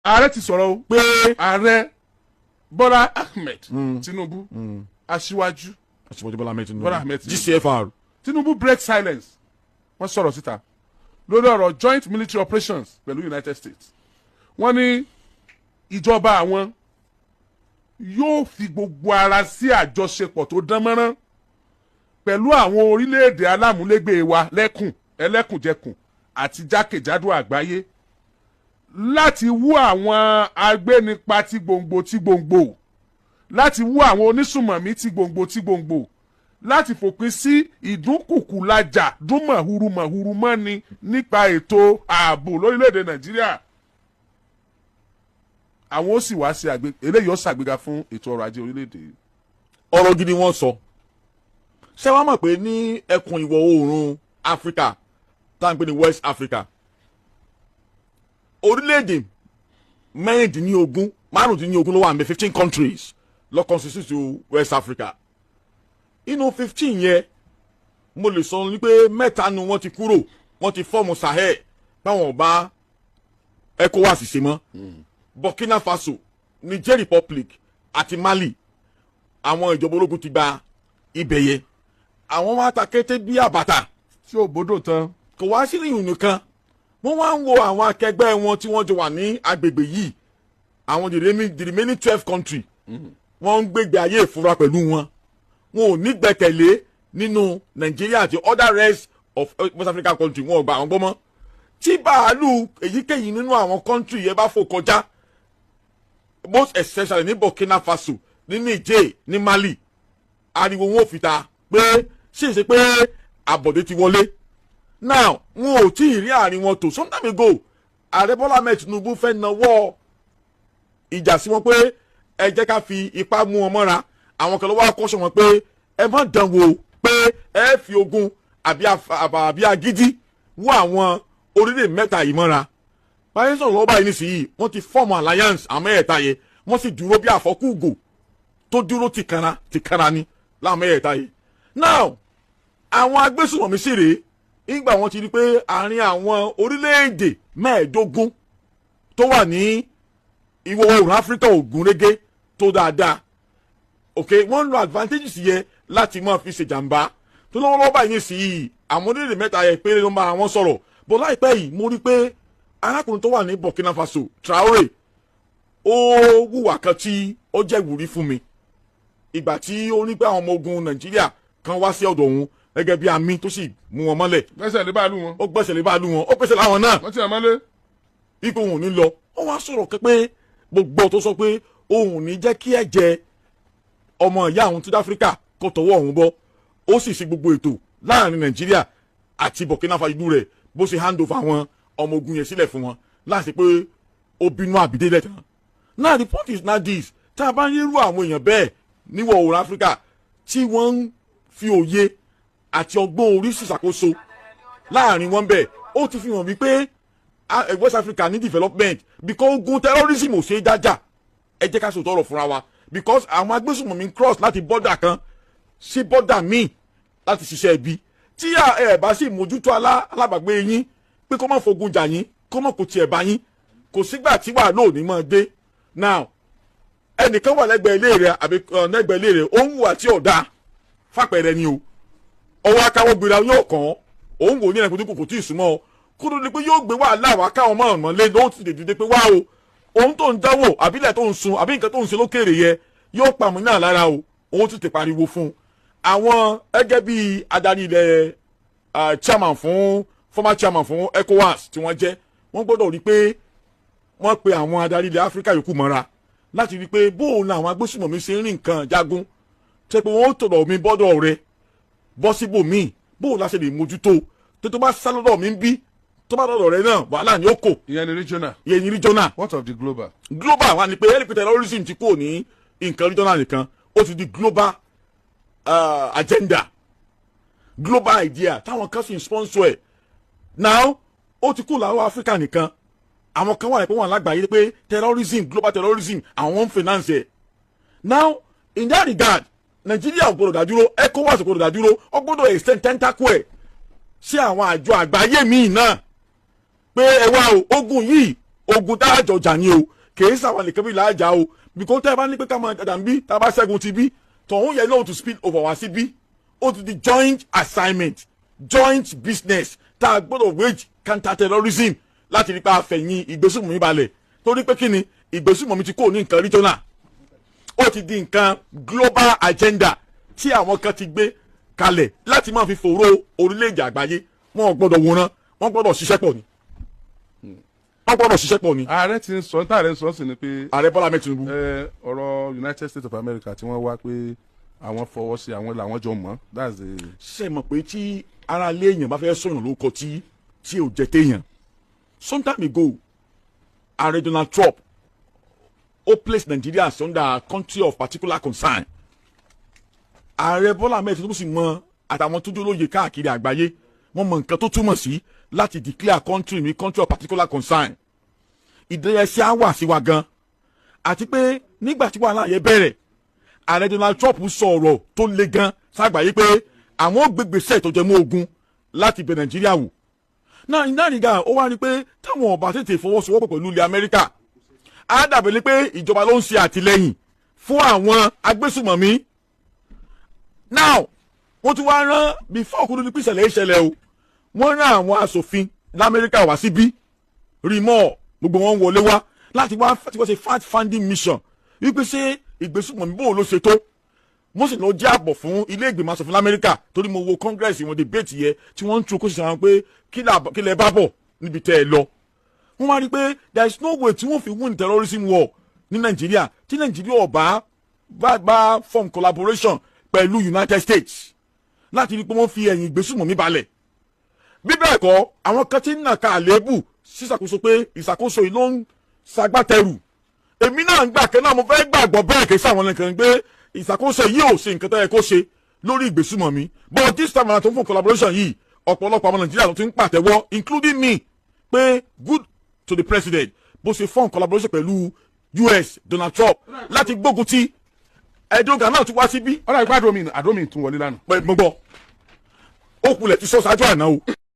ààrẹ ti sọ̀rọ̀ pé ààrẹ Bọ́lá Ahmed Tinubu aṣíwájú Bọ́lá Ahmed Tinubu Bọ́lá Ahmed GCFR Tinubu break silence wọ́n sọ̀rọ̀ síta lórí ọ̀rọ̀ joint military operations pẹ̀lú United States wọ́n ní ìjọba àwọn yóò fi gbogbo ara sí àjọṣepọ̀ tó dán mọ́rán pẹ̀lú àwọn orílẹ̀-èdè alámúlégbè wa ẹlẹ́kùnjẹkùn àti jákèjádò àgbáyé láti wú àwọn agbénipa tí gbòǹgbò láti wú àwọn onísùmọ̀mí tí gbòǹgbò láti fòpin sí ìdúnkùkùlájà dúnmọ̀húrúmọ̀húrú mọ́ni nípa ètò ààbò lórílẹ̀‐èdè Nàìjíríà àwọn ó sì wá sí eléyìí ó ṣàgbéga fún ètò ọrọ̀ ajé orílẹ̀‐èdè. ọ̀rọ̀ gidi wọ́n sọ ṣé wàá mọ̀ pé ní ẹkùn ìwọ̀ oòrùn Áfíríkà tá à ń pè ní West Africa orílẹ̀-èdè márùndínlógún ló wà ní 15 countries ló constitute West Africa inú 15 yẹn mo lè sọ ní pé mẹ́ta nu wọ́n ti kúrò wọ́n ti fọ́ọ̀mù Sahel báwọn ọba ECOWAS ṣe mọ́ Burkina Faso Niger Republic àti Mali àwọn ìjọba ológun ti gba ibẹ̀ yẹn àwọn wá ta kété bí àbàtà tí ò bódò tán kò wá sí ìrìn nìkan wọ́n wá ń wo àwọn akẹgbẹ́ wọn tí wọ́n jọ wà ní agbègbè yìí àwọn the remaining 12 country wọ́n ń gbégbé ayé ìfura pẹ̀lú wọn ò ní gbẹ́kẹ̀lé nínú Nàìjíríà àti other rest of West African country wọn ò gbà àwọn gbọ́mọ́ tí bàálù èyíkéyìí nínú àwọn country yẹn bá fò kọjá most especially ní Burkina Faso ní Niger ní Mali ariwo wọn ò fi ta pé ṣèṣe pé àbọ̀dé ti wọlé now wọn ò tí ì rí àárín wọn tó some time ago ààrẹ Bọ́lá Ahmed Tinubu fẹ́ nawọ́ ìjà sí wọn pé ẹ jẹ́ ká fi ipá mú wọn mọ́ra àwọn kan ló wá kọ́ṣọ́ wọn pé ẹ má dán wò pé ẹ fi ogun àbí agídí wọ àwọn orílẹ̀ mẹ́ta yìí mọ́ra báyìí sọ̀rọ̀ lọ́wọ́ báyìí nísìnyí wọ́n ti form alliance àmọ́ ẹ̀ta yẹn wọ́n sì dúró bí àfọ́kùgò tó dúró tìkanra ni láwọn ẹ̀ta yẹn now àwọn agbésùnmọ̀mí sì rèé ìgbà wọn ti rí pé àárín àwọn orílẹ̀-èdè mẹ́ẹ̀ẹ́dógún tó wà ní ìwọ̀ oòrùn Áfíríkà ògúnrégé tó dáadáa ok wọ́n ń lo advantages yẹn láti máa fi ṣèjàmbá tó lọ́wọ́lọ́wọ́ báyìí sí àwọn orílẹ̀-èdè mẹ́ta yẹn péré ló ń bá wọn sọ̀rọ̀ bó láìpẹ́ yìí mo rí pé arákùnrin tó wà ní Burkina Faso Traoré ó wùwà kan tí ó jẹ́ ìwúrí fún mi ìgbà tí ó ní pé àwọn ọmọ ogun Nàìjíríà kan wá sí ọ̀dọ̀ òun gẹ́gẹ́ bí àmì tó sì mú wọn mọ́lẹ̀. gbẹ́sẹ̀ lé báàlú wọn. ó gbẹ́sẹ̀ lé báàlú wọn ó gbẹ́sẹ̀ láwọn náà. wọ́n ti hàn mọ́lé. ipò òun ò ní lọ ó wá sọ̀rọ̀ pé gbogbo tó sọ pé òun ò ní jẹ́ kí ẹ̀jẹ̀ ọmọ ìyá àwọn South Africa kó tọwọ́ òun bọ́ ó sì ṣe gbogbo ètò láàrin Nàìjíríà àti Burkina Faso rẹ̀ bó ṣe hand over àwọn ọmọ ogun yẹn sílẹ̀ fún wọn láti pé ó bínú àbídé lẹ́tàn. now the point is not this tá a bá ń yẹ́rù àwọn èèyàn bẹ́ẹ̀ níwọ̀ oòrùn Áfíríkà tí wọ́n ń fi òye àti ọgbọ́n orí ṣìṣàkóso láàrin wọn bẹ́ẹ̀ ó ti fi hàn wípé West Africa ní development because ogun terrorism ò ṣe é dájà ẹ jẹ́ ká sòtọ́ ọ̀rọ̀ fúnra wa because àwọn agbésùnmọ̀mí cross láti border kan sí border míì láti ṣiṣẹ́ ibi tí ẹ bá sì mójútó alábàgbé yín pé kó má fogun jà yín kó má kó tiẹ̀ bá yín kò sígbà tí wàá lò ní máa dé now ẹnìkan wà lẹ́gbẹ̀ẹ́ ilé rẹ̀ àbí lẹ́gbẹ̀ẹ́ ilé rẹ̀ ó ń wà tí ọ̀dà fàpẹ̀rẹ̀ ni o ọwọ́ akáwọ́ gbéra yóò kàn òun wò ní ẹ̀kọ́ kò tí ì súnmọ́ ọ kó ló ní pé yóò gbé wàhálà wá káwọn máa mọ̀ lé lóhùn ti dèdè pé wá o ohun tó ń dánwò àbílẹ̀ tó ń sun àbí nǹkan tó ń ṣe lókèrè yẹ yóò pa mí náà lára o òun ti tè pariwo fún un àwọn gẹ́gẹ́ bí adarí ilẹ̀ former chairman fún ECOWAS tí wọ́n jẹ́ wọ́n gbọ́dọ̀ rí pé wọ́n pe àwọn adarí ilẹ̀ Áfíríkà yòókù mọ́ra láti rí pé bóun làwọn agbésùnmọ̀mí ṣe ń rìn nǹkan jagun tẹ́ pé wọ́n tọ̀dọ̀ mi bọ́dọ̀ rẹ bọ́ síbò míì bóun la ṣe lè mójútó tó bá sá lọ́dọ̀ mi ń bí tó bá lọ́dọ̀ rẹ náà wàhálà ni ó kò. ìyẹn ni regional. ìyẹn ni regional. what of the global. global wa ni pé ẹni pé terrorism ti kúrò ní nǹkan regional nìkan ó ti di global agenda global idea táwọn kan sì ń sponsor ẹ̀ now ó ti kúrò láwọn Africa nìkan àwọn kan wà ní pé wọ́n lágbàáyé pé terrorism global terrorism àwọn ń finance ẹ̀ now in that regard Nàìjíríà ò gbọdọ̀ dádúró ECOWAS ò gbọdọ̀ dádúró ó gbọdọ̀ extend tentacle ẹ̀ sí àwọn àjọ àgbáyé míì náà pé ẹ wá o ogun yìí ogun tá a jọ jà ni o kìí sáwọn nìkan bí làájà o because tẹ́ ẹ bá ní pé ká máa dàdà ń bí tá a bá ṣẹ́gun ti bí tọ̀hún yẹn náà to spill over wá sí bí ó ti di joint assignment joint business tá a gbọ́dọ̀ wage counter terrorism láti rí pa àfẹ̀yìn ìgbésùnmọ̀mí balẹ̀ torí pé kí ni ìgbésùnmọ̀mí ti kó ní nǹkan regional ó ti di nǹkan global agenda tí àwọn kan ti gbé kalẹ̀ láti máa fi fòró orílẹ̀-èdè àgbáyé wọn ò gbọ́dọ̀ wòran wọn gbọ́dọ̀ ṣiṣẹ́ pọ̀ ni wọn gbọ́dọ̀ ṣiṣẹ́ pọ̀ ni. ààrẹ ti ń sọ tá ààrẹ ń sọ sí ni pé. ààrẹ Bọ́lá Ahmed Tinubu. ọ̀rọ̀ United States of America tí wọ́n wá pé àwọn fọwọ́ sí àwọn làwọn jọ mọ́ that's a. ṣe mọ̀ pé tí ara ilé èèyàn bá fẹ́ sọ̀rọ̀ lórúkọ tí ò jẹ́ téèyàn sometime ago ààrẹ Donald Trump ó place Nigeria as under country of particular concern ààrẹ Bọ́lá Ahmed Tinubu sì mọ àtàwọn tó jólóye káàkiri àgbáyé wọ́n mọ nǹkan tó túmọ̀ sí láti declare country ní country of particular concern ìdẹ́yẹsẹ́ á wà sí wa gan àti pé nígbà tí wàhálà yẹn bẹ̀rẹ̀ ààrẹ Donald Trump sọ ọ̀rọ̀ tó le gan ságbàáyé pé àwọn gbégbèsè tó jẹ mọ́ ogun láti bẹ̀ Nàìjíríà wò náà ìdáríga ó wá rí pé táwọn ọba tètè fọwọ́sowọ́pọ̀ pẹ̀lú ilẹ̀ Amẹ́ríkà á dàbí ní pé ìjọba ló ń ṣe àtìlẹ́yìn fún àwọn agbésùmọ̀mí now wọ́n tún wá rán before kúrú ní pìṣẹ̀lẹ̀ ìṣẹ̀lẹ̀ o wọ́n rán àwọn asòfin lamẹ́ríkà wá síbí rímọ́ gbogbo wọn wọlé wá láti wá ṣe fact finding mission wípé ṣé ìgbésùnmọ̀mí bò ló ṣe tó mo sì lọ jẹ́ àbọ̀ fún ilé ìgbìmọ̀ asòfin lamẹ́ríkà torí mo wo congress wọn debate yẹ tí wọ́n ń tún kó sì sàn pé kí lẹ bá bọ̀ níbi tẹ́ ẹ lọ wọ́n wá rí i pé there is no way tí wọ́n fi win terrorism war ní nàìjíríà tí nàìjíríà ọba bá form collaboration pẹ̀lú United States láti rí i pé wọ́n fi ẹ̀yìn ìgbésùnmọ̀mí balẹ̀ bí bẹ́ẹ̀ kọ́ àwọn kan tí ń nà ká àléébù sísàkóso pé ìṣàkóso yìí ló ń ṣagbátẹrù èmi náà ń gbà kẹ́ náà mo fẹ́ gbàgbọ́ bẹ́ẹ̀ kí sáwọn nìkan pé ìṣàkóso yìí ò ṣe nǹkan tó yẹ kó ṣe lórí ìgbésùnmọ̀mí but this time around tó ń fún collaboration yìí ọ̀pọ̀lọpọ̀ àwọn nàìjíríà tó ti ń pàtẹ́wọ́ including me pé good to the president bó ṣe fún collaboration pẹ̀lú US Donald Trump láti gbógun ti ẹ̀dọ́gà náà tún wá síbí. ọ̀rọ̀ ìgbà àdómi tún wọlé lánàá. mo gbọ́ ó kulẹ̀ ti sọ ṣáájú àná o